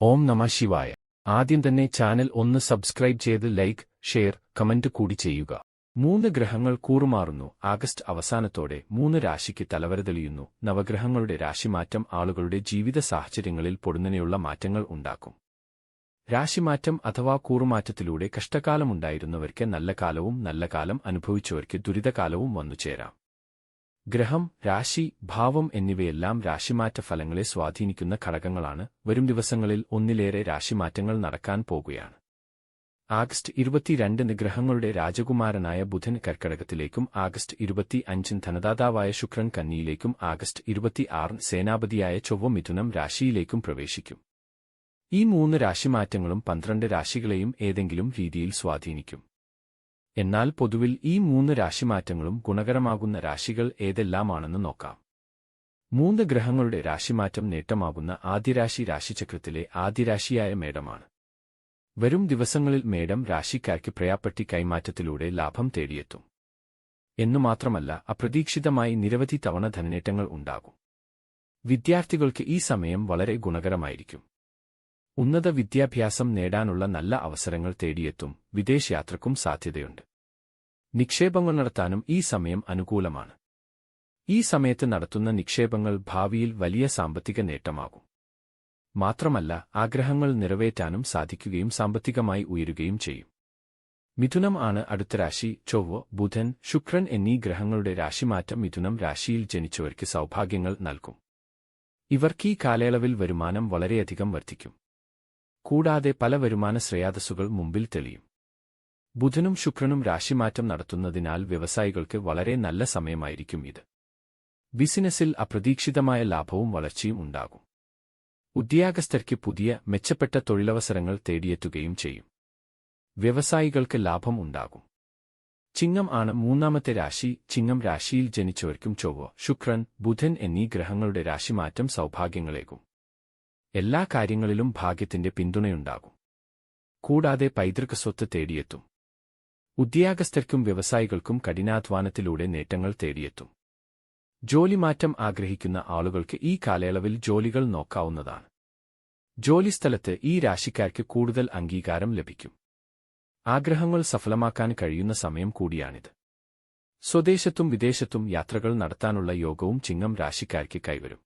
ഓം നമഃ ശിവായ. ആദ്യം തന്നെ ചാനൽ ഒന്ന് സബ്സ്ക്രൈബ് ചെയ്ത് ലൈക്ക്, ഷെയർ, കമന്റ് കൂടി ചെയ്യുക. 3 ഗ്രഹങ്ങൾ കൂറുമാറുന്നു. ആഗസ്റ്റ് അവസാനത്തോടെ 3 രാശിക്ക് തലവര തെളിയുന്നു. നവഗ്രഹങ്ങളുടെ രാശിമാറ്റം ആളുകളുടെ ജീവിത സാഹചര്യങ്ങളിൽ പൊടുന്നനെയുള്ള മാറ്റങ്ങൾ ഉണ്ടാക്കും. രാശിമാറ്റം അഥവാ കൂറുമാറ്റത്തിലൂടെ കഷ്ടകാലമുണ്ടായിരുന്നവർക്ക് നല്ല കാലവും നല്ല കാലം അനുഭവിച്ചവർക്ക് ദുരിതകാലവും വന്നുചേരാം. ഗ്രഹം, രാശി, ഭാവം എന്നിവയെല്ലാം രാശിമാറ്റ ഫലങ്ങളെ സ്വാധീനിക്കുന്ന ഘടകങ്ങളാണ്. വരും ദിവസങ്ങളിൽ ഒന്നിലേറെ രാശിമാറ്റങ്ങൾ നടക്കാൻ പോകുകയാണ്. ആഗസ്റ്റ് 22 ഗ്രഹങ്ങളുടെ രാജകുമാരനായ ബുധൻ കർക്കടകത്തിലേക്കും ആഗസ്റ്റ് 25 ധനദാതാവായ ശുക്രൻ കന്നിയിലേക്കും ആഗസ്റ്റ് 26 സേനാപതിയായ ചൊവ്വ മിഥുനം രാശിയിലേക്കും പ്രവേശിക്കും. ഈ 3 രാശിമാറ്റങ്ങളും 12 രാശികളെയും ഏതെങ്കിലും രീതിയിൽ സ്വാധീനിക്കും. എന്നാൽ പൊതുവിൽ ഈ 3 രാശിമാറ്റങ്ങളും ഗുണകരമാകുന്ന രാശികൾ ഏതെല്ലാമാണെന്ന് നോക്കാം. 3 ഗ്രഹങ്ങളുടെ രാശിമാറ്റം നേട്ടമാകുന്ന ആദ്യരാശി രാശിചക്രത്തിലെ ആദ്യരാശിയായ മേടമാണ്. വരും ദിവസങ്ങളിൽ മേടം രാശിക്കാർക്ക് പ്രയാപ്പട്ടി കൈമാറ്റത്തിലൂടെ ലാഭം തേടിയെത്തും. എന്നുമാത്രമല്ല, അപ്രതീക്ഷിതമായി നിരവധി തവണ ധനനേട്ടങ്ങൾ ഉണ്ടാകും. വിദ്യാർത്ഥികൾക്ക് ഈ സമയം വളരെ ഗുണകരമായിരിക്കും. ഉന്നത വിദ്യാഭ്യാസം നേടാനുള്ള നല്ല അവസരങ്ങൾ തേടിയെത്തും. വിദേശയാത്രക്കും സാധ്യതയുണ്ട്. നിക്ഷേപങ്ങൾ നടത്താനും ഈ സമയം അനുകൂലമാണ്. ഈ സമയത്ത് നടത്തുന്ന നിക്ഷേപങ്ങൾ ഭാവിയിൽ വലിയ സാമ്പത്തിക നേട്ടമാകും. മാത്രമല്ല, ആഗ്രഹങ്ങൾ നിറവേറ്റാനും സാധിക്കുകയും സാമ്പത്തികമായി ഉയരുകയും ചെയ്യും. മിഥുനം ആണ് അടുത്ത രാശി. ചൊവ്വ, ബുധൻ, ശുക്രൻ എന്നീ ഗ്രഹങ്ങളുടെ രാശിമാറ്റം മിഥുനം രാശിയിൽ ജനിച്ചവർക്ക് സൗഭാഗ്യങ്ങൾ നൽകും. ഇവർക്ക് ഈ കാലയളവിൽ വരുമാനം വളരെയധികം വർദ്ധിക്കും. കൂടാതെ പല വരുമാന ശ്രേയാതസ്സുകൾ മുമ്പിൽ തെളിയും. ബുധനും ശുക്രനും രാശിമാറ്റം നടത്തുന്നതിനാൽ വ്യവസായികൾക്ക് വളരെ നല്ല സമയമായിരിക്കും ഇത്. ബിസിനസ്സിൽ അപ്രതീക്ഷിതമായ ലാഭവും വളർച്ചയും ഉണ്ടാകും. ഉദ്യോഗസ്ഥർക്ക് പുതിയ മെച്ചപ്പെട്ട തൊഴിലവസരങ്ങൾ തേടിയെത്തുകയും ചെയ്യും. വ്യവസായികൾക്ക് ലാഭം ഉണ്ടാകും. ചിങ്ങം ആണ് 3ാമത്തെ രാശി. ചിങ്ങം രാശിയിൽ ജനിച്ചവർക്കും ചൊവ്വ, ശുക്രൻ, ബുധൻ എന്നീ ഗ്രഹങ്ങളുടെ രാശിമാറ്റം സൗഭാഗ്യങ്ങളേകും. എല്ലാ കാര്യങ്ങളിലും ഭാഗ്യത്തിന്റെ പിന്തുണയുണ്ടാകും. കൂടാതെ പൈതൃക സ്വത്ത് തേടിയെത്തും. ഉദ്യോഗസ്ഥർക്കും വ്യവസായികൾക്കും കഠിനാധ്വാനത്തിലൂടെ നേട്ടങ്ങൾ തേടിയെത്തും. ജോലിമാറ്റം ആഗ്രഹിക്കുന്ന ആളുകൾക്ക് ഈ കാലയളവിൽ ജോലികൾ നോക്കാവുന്നതാണ്. ജോലിസ്ഥലത്ത് ഈ രാശിക്കാർക്ക് കൂടുതൽ അംഗീകാരം ലഭിക്കും. ആഗ്രഹങ്ങൾ സഫലമാക്കാൻ കഴിയുന്ന സമയം കൂടിയാണിത്. സ്വദേശത്തും വിദേശത്തും യാത്രകൾ നടത്താനുള്ള യോഗവും ചിങ്ങം രാശിക്കാർക്ക് കൈവരും.